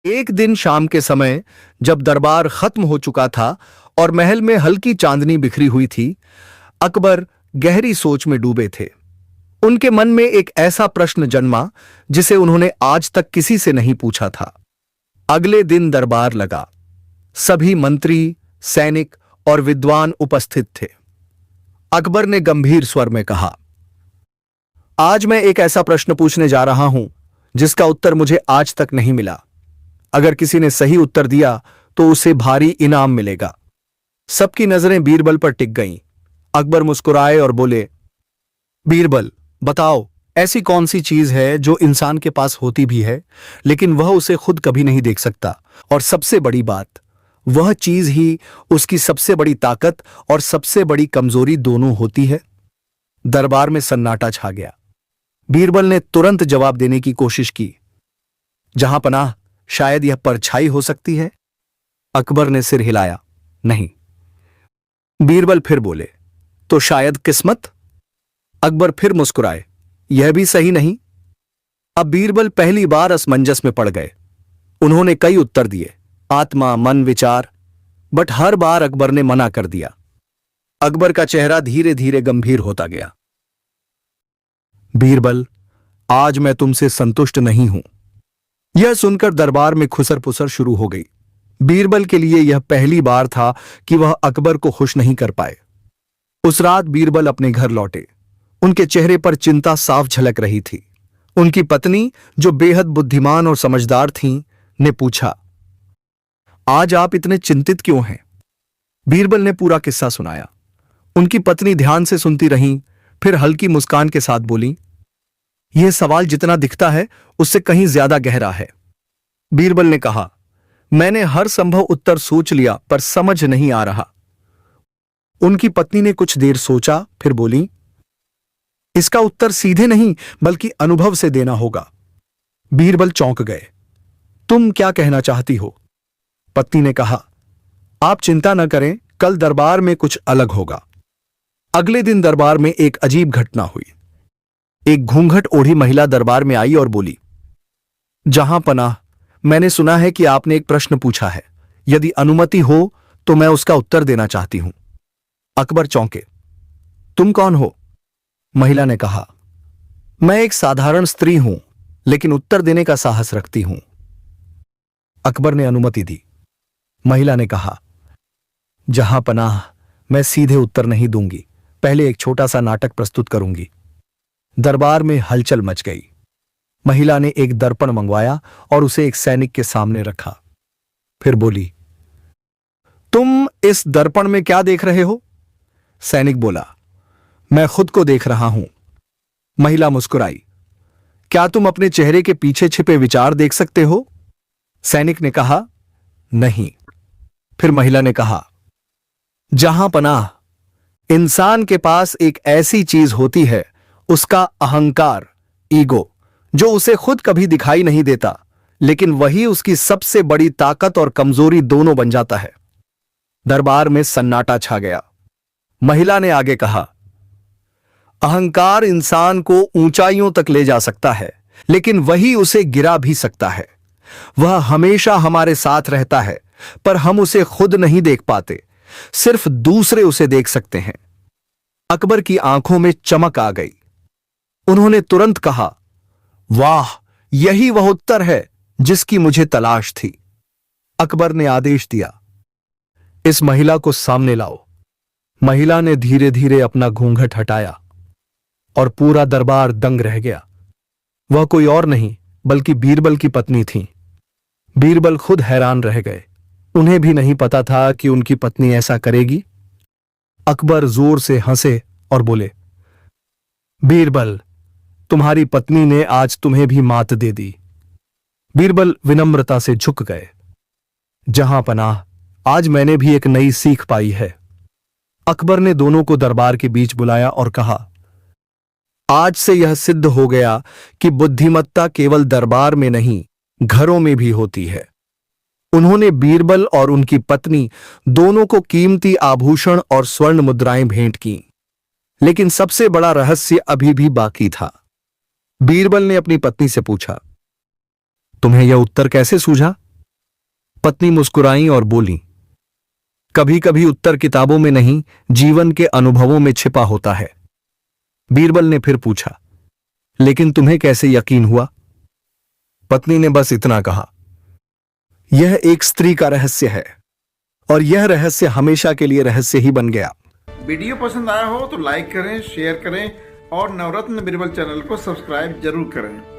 एक दिन शाम के समय जब दरबार खत्म हो चुका था और महल में हल्की चांदनी बिखरी हुई थी, अकबर गहरी सोच में डूबे थे। उनके मन में एक ऐसा प्रश्न जन्मा जिसे उन्होंने आज तक किसी से नहीं पूछा था। अगले दिन दरबार लगा। सभी मंत्री, सैनिक और विद्वान उपस्थित थे। अकबर ने गंभीर स्वर में कहा, आज मैं एक ऐसा प्रश्न पूछने जा रहा हूं जिसका उत्तर मुझे आज तक नहीं मिला। अगर किसी ने सही उत्तर दिया तो उसे भारी इनाम मिलेगा। सबकी नजरें बीरबल पर टिक गईं। अकबर मुस्कुराए और बोले, बीरबल, बताओ, ऐसी कौन सी चीज है जो इंसान के पास होती भी है लेकिन वह उसे खुद कभी नहीं देख सकता, और सबसे बड़ी बात, वह चीज ही उसकी सबसे बड़ी ताकत और सबसे बड़ी कमजोरी दोनों होती है। दरबार में सन्नाटा छा गया। बीरबल ने तुरंत जवाब देने की कोशिश की, जहां पनाह, शायद यह परछाई हो सकती है। अकबर ने सिर हिलाया, नहीं। बीरबल फिर बोले, तो शायद किस्मत। अकबर फिर मुस्कुराए, यह भी सही नहीं। अब बीरबल पहली बार असमंजस में पड़ गए। उन्होंने कई उत्तर दिए, आत्मा, मन, विचार, बट हर बार अकबर ने मना कर दिया। अकबर का चेहरा धीरे धीरे गंभीर होता गया। बीरबल, आज मैं तुमसे संतुष्ट नहीं हूं। यह सुनकर दरबार में खुसर पुसर शुरू हो गई। बीरबल के लिए यह पहली बार था कि वह अकबर को खुश नहीं कर पाए। उस रात बीरबल अपने घर लौटे। उनके चेहरे पर चिंता साफ झलक रही थी। उनकी पत्नी, जो बेहद बुद्धिमान और समझदार थीं, ने पूछा, आज आप इतने चिंतित क्यों हैं? बीरबल ने पूरा किस्सा सुनाया। उनकी पत्नी ध्यान से सुनती रहीं, फिर हल्की मुस्कान के साथ बोली, यह सवाल जितना दिखता है उससे कहीं ज्यादा गहरा है। बीरबल ने कहा, मैंने हर संभव उत्तर सोच लिया पर समझ नहीं आ रहा। उनकी पत्नी ने कुछ देर सोचा, फिर बोली, इसका उत्तर सीधे नहीं बल्कि अनुभव से देना होगा। बीरबल चौंक गए। तुम क्या कहना चाहती हो? पत्नी ने कहा, आप चिंता न करें, कल दरबार में कुछ अलग होगा। अगले दिन दरबार में एक अजीब घटना हुई। एक घूंघट ओढ़ी महिला दरबार में आई और बोली, जहां पनाह, मैंने सुना है कि आपने एक प्रश्न पूछा है। यदि अनुमति हो तो मैं उसका उत्तर देना चाहती हूं। अकबर चौंके। तुम कौन हो? महिला ने कहा, मैं एक साधारण स्त्री हूं लेकिन उत्तर देने का साहस रखती हूं। अकबर ने अनुमति दी। महिला ने कहा, जहां पनाह, मैं सीधे उत्तर नहीं दूंगी, पहले एक छोटा सा नाटक प्रस्तुत करूंगी। दरबार में हलचल मच गई। महिला ने एक दर्पण मंगवाया और उसे एक सैनिक के सामने रखा। फिर बोली, तुम इस दर्पण में क्या देख रहे हो? सैनिक बोला, मैं खुद को देख रहा हूं। महिला मुस्कुराई, क्या तुम अपने चेहरे के पीछे छिपे विचार देख सकते हो? सैनिक ने कहा, नहीं। फिर महिला ने कहा, जहां पनाह, इंसान के पास एक ऐसी चीज होती है, उसका अहंकार, ईगो, जो उसे खुद कभी दिखाई नहीं देता, लेकिन वही उसकी सबसे बड़ी ताकत और कमजोरी दोनों बन जाता है। दरबार में सन्नाटा छा गया। महिला ने आगे कहा, अहंकार इंसान को ऊंचाइयों तक ले जा सकता है, लेकिन वही उसे गिरा भी सकता है। वह हमेशा हमारे साथ रहता है, पर हम उसे खुद नहीं देख पाते, सिर्फ दूसरे उसे देख सकते हैं। अकबर की आंखों में चमक आ गई। उन्होंने तुरंत कहा, वाह, यही वह उत्तर है जिसकी मुझे तलाश थी। अकबर ने आदेश दिया, इस महिला को सामने लाओ। महिला ने धीरे धीरे अपना घूंघट हटाया और पूरा दरबार दंग रह गया। वह कोई और नहीं बल्कि बीरबल की पत्नी थी। बीरबल खुद हैरान रह गए। उन्हें भी नहीं पता था कि उनकी पत्नी ऐसा करेगी। अकबर जोर से हंसे और बोले, बीरबल, तुम्हारी पत्नी ने आज तुम्हें भी मात दे दी। बीरबल विनम्रता से झुक गए। जहां पनाह, आज मैंने भी एक नई सीख पाई है। अकबर ने दोनों को दरबार के बीच बुलाया और कहा, आज से यह सिद्ध हो गया कि बुद्धिमत्ता केवल दरबार में नहीं, घरों में भी होती है। उन्होंने बीरबल और उनकी पत्नी दोनों को कीमती आभूषण और स्वर्ण मुद्राएं भेंट की, लेकिन सबसे बड़ा रहस्य अभी भी बाकी था। बीरबल ने अपनी पत्नी से पूछा, तुम्हें यह उत्तर कैसे सूझा? पत्नी मुस्कुराई और बोली, कभी कभी उत्तर किताबों में नहीं, जीवन के अनुभवों में छिपा होता है। बीरबल ने फिर पूछा, लेकिन तुम्हें कैसे यकीन हुआ? पत्नी ने बस इतना कहा, यह एक स्त्री का रहस्य है और यह रहस्य हमेशा के लिए रहस्य ही बन गया। वीडियो पसंद आया हो तो लाइक करें, शेयर करें और नवरत्न बीरबल चैनल को सब्सक्राइब जरूर करें।